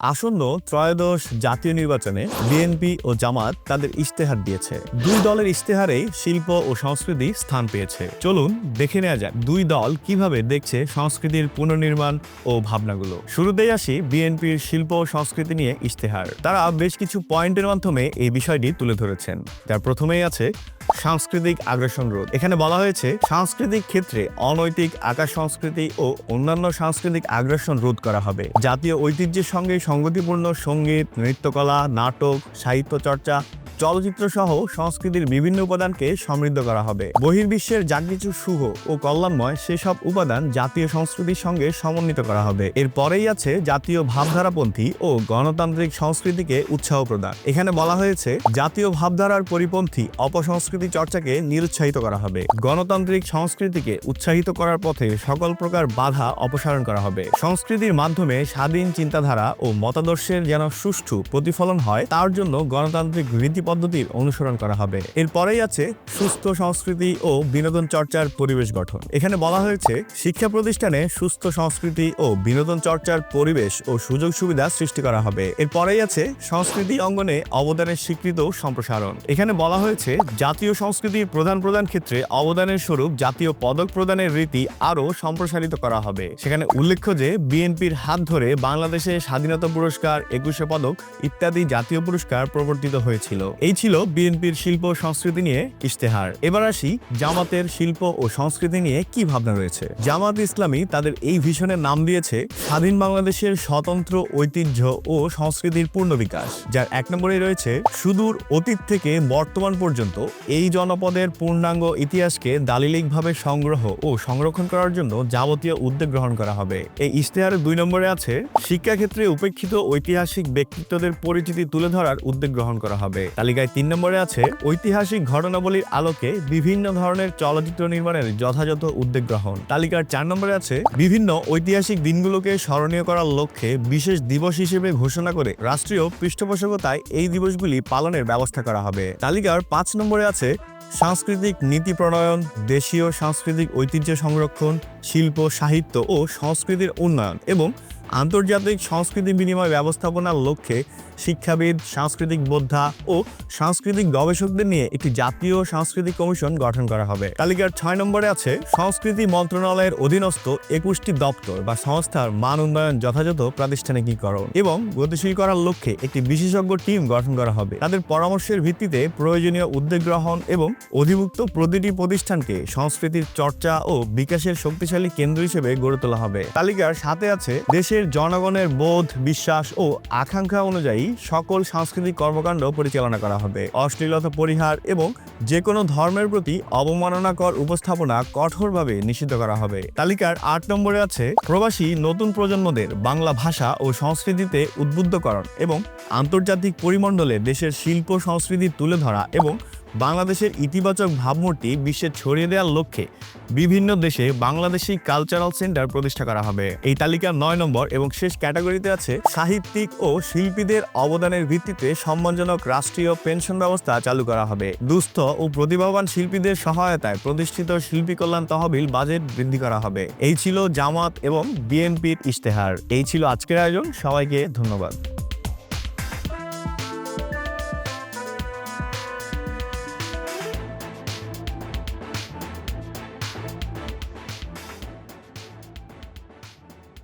আসন্ন ত্রয়োদশ জাতীয় নির্বাচনে বিএনপি ও জামাত তাদের ইশতেহার দিয়েছে। দুই দলের ইশতেহারেই শিল্প ও সংস্কৃতি স্থান পেয়েছে। চলুন দেখে নেওয়া যাক দুই দল কিভাবে দেখছে সংস্কৃতির পুনর্নির্মাণ ও ভাবনাগুলো। শুরুতেই আসি বিএনপির শিল্প ও সংস্কৃতি নিয়ে ইশতেহার। তারা বেশ কিছু পয়েন্টের মাধ্যমে এই বিষয়টি তুলে ধরেছেন। যার প্রথমেই আছে সাংস্কৃতিক আগ্রাসন রোধ। এখানে বলা হয়েছে সাংস্কৃতিক ক্ষেত্রে অনৈতিক আকার সংস্কৃতি ও অন্যান্য সাংস্কৃতিক আগ্রাসন রোধ করা হবে। জাতীয় ঐতিহ্যের সঙ্গে সঙ্গতিপূর্ণ সঙ্গীত, নৃত্যকলা, নাটক, সাহিত্য চর্চা, চলচ্চিত্র সহ সংস্কৃতির বিভিন্ন উপাদানকে সমৃদ্ধ করা হবে। বহির্বিশ্বের যা কিছু শুভ ও কল্যাণময় সেসব উপাদান জাতীয় সংস্কৃতির সঙ্গে সমন্বিত করা হবে। এরপরেই আছে জাতীয় ভাবধারাপন্থী ও গণতান্ত্রিক সংস্কৃতিকে উৎসাহ প্রদান। এখানে বলা হয়েছে জাতীয় ভাবধারার পরিপন্থী অপসংস্কৃতি চর্চাকে নিরুৎসাহিত করা হবে। গণতান্ত্রিক সংস্কৃতিকে উৎসাহিত করার পথে সকল প্রকার বাধা অপসারণ করা হবে। সংস্কৃতির মাধ্যমে স্বাধীন চিন্তাধারা ও মতাদর্শের যেন সুষ্ঠু প্রতিফলন হয় তার জন্য গণতান্ত্রিক রীতি পদ্ধতির অনুসরণ করা হবে। এরপরেই আছে সুস্থ সংস্কৃতি ও বিনোদন চর্চার পরিবেশ গঠন। এখানে বলা হয়েছে শিক্ষা প্রতিষ্ঠানে সুস্থ সংস্কৃতি ও বিনোদন চর্চার পরিবেশ ও সুযোগ সুবিধা সৃষ্টি করা হবে। এরপরেই আছে সংস্কৃতি অঙ্গনে অবদানের স্বীকৃত সম্প্রসারণ। এখানে বলা হয়েছে জাতীয় সংস্কৃতির প্রধান ক্ষেত্রে অবদানের স্বরূপ জাতীয় পদক প্রদানের রীতি আরও সম্প্রসারিত করা হবে। সেখানে উল্লেখ্য যে বিএনপির হাত ধরে বাংলাদেশে স্বাধীনতা পুরস্কার, 21 পদক ইত্যাদি জাতীয় পুরস্কার প্রবর্তিত হয়েছিল। এই ছিল বিএনপির শিল্প ও সংস্কৃতি নিয়ে ইশতেহার। এবার আসি জামাতের শিল্প ও সংস্কৃতি নিয়ে কি ভাবনা রয়েছে। জামাত ইসলামী তাদের এই ভিশনের নাম দিয়েছে স্বাধীন বাংলাদেশের স্বতন্ত্র ঐতিহ্য ও সংস্কৃতির পূর্ণ বিকাশ, যার 1 নম্বরে রয়েছে সুদূর অতীত থেকে বর্তমান পর্যন্ত এই জনপদের পূর্ণাঙ্গ ইতিহাসকে দালিলিকভাবে সংগ্রহ ও সংরক্ষণ করার জন্য যাবতীয় উদ্যোগ গ্রহণ করা হবে। এই ইশতেহারের 2 নম্বরে আছে শিক্ষাক্ষেত্রে উপেক্ষিত ঐতিহাসিক ব্যক্তিত্বদের পরিচিতি তুলে ধরার উদ্যোগ গ্রহণ করা হবে। তালিকায় 3 নম্বরে আছে ঐতিহাসিক ঘটনাবলীর আলোকে বিভিন্ন ধরনের চলচ্চিত্র নির্মাণের যথাযথ উদ্যোগ গ্রহণ। তালিকার 4 নম্বরে আছে বিভিন্ন ঐতিহাসিক দিনগুলোকে স্মরণীয় করার লক্ষ্যে বিশেষ দিবস হিসেবে ঘোষণা করে রাষ্ট্রীয় পৃষ্ঠপোষকতায় এই দিবসগুলি পালনের ব্যবস্থা করা হবে। তালিকার 5 নম্বরে আছে সাংস্কৃতিক নীতি প্রণয়ন, দেশীয় সাংস্কৃতিক ঐতিহ্য সংরক্ষণ, শিল্প, সাহিত্য ও সংস্কৃতির উন্নয়ন এবং আন্তর্জাতিক সংস্কৃতি বিনিময় ব্যবস্থাপনার লক্ষ্যে শিক্ষাবিদ, সাংস্কৃতিক বোদ্ধা ও সাংস্কৃতিক গবেষকদের নিয়ে একটি জাতীয় সাংস্কৃতিক কমিশন গঠন করা হবে। তালিকার 6 নম্বরে আছে সংস্কৃতি মন্ত্রণালয়ের অধীনস্থ 21টি দপ্তর বা সংস্থার মান উন্নয়ন, যথাযথ প্রাতিষ্ঠানিকীকরণ এবং গতিশীল করার লক্ষ্যে একটি বিশেষজ্ঞ টিম গঠন করা হবে। তাদের পরামর্শের ভিত্তিতে প্রয়োজনীয় উদ্যোগ গ্রহণ এবং অধিভুক্ত প্রতিটি প্রতিষ্ঠানকে সংস্কৃতির চর্চা ও বিকাশের শক্তিশালী কেন্দ্র হিসেবে গড়ে তোলা হবে। তালিকার 7-এ আছে দেশের জনগণের বোধ, বিশ্বাস ও আকাঙ্ক্ষা অনুযায়ী সকল সাংস্কৃতিক কর্মকাণ্ড পরিচালনা করা হবে। অশ্লীলতা পরিহার এবং যে কোনো ধর্মের প্রতি অবমাননাকর উপস্থাপনা কঠোরভাবে নিষিদ্ধ করা হবে। তালিকার 8 নম্বরে আছে প্রবাসী নতুন প্রজন্মদের বাংলা ভাষা ও সংস্কৃতিতে উদ্বুদ্ধকরণ এবং আন্তর্জাতিক পরিমণ্ডলে দেশের শিল্প সংস্কৃতি তুলে ধরা এবং বাংলাদেশের ইতিবাচক ভাবমূর্তি বিশ্বে ছড়িয়ে দেওয়ার লক্ষ্যে বিভিন্ন দেশে বাংলাদেশি কালচারাল সেন্টার প্রতিষ্ঠা করা হবে। এই তালিকার 9 নম্বর এবং শেষ ক্যাটাগরিতে আছে সাহিত্যিক ও শিল্পীদের অবদানের ভিত্তিতে সম্মানজনক রাষ্ট্রীয় পেনশন ব্যবস্থা চালু করা হবে। দুস্থ ও প্রতিভাবান শিল্পীদের সহায়তায় প্রতিষ্ঠিত শিল্পী কল্যাণ তহবিল বাজেট বৃদ্ধি করা হবে। এই ছিল জামাত এবং বিএনপির ইশতেহার। এই ছিল আজকের আয়োজন। সবাইকে ধন্যবাদ।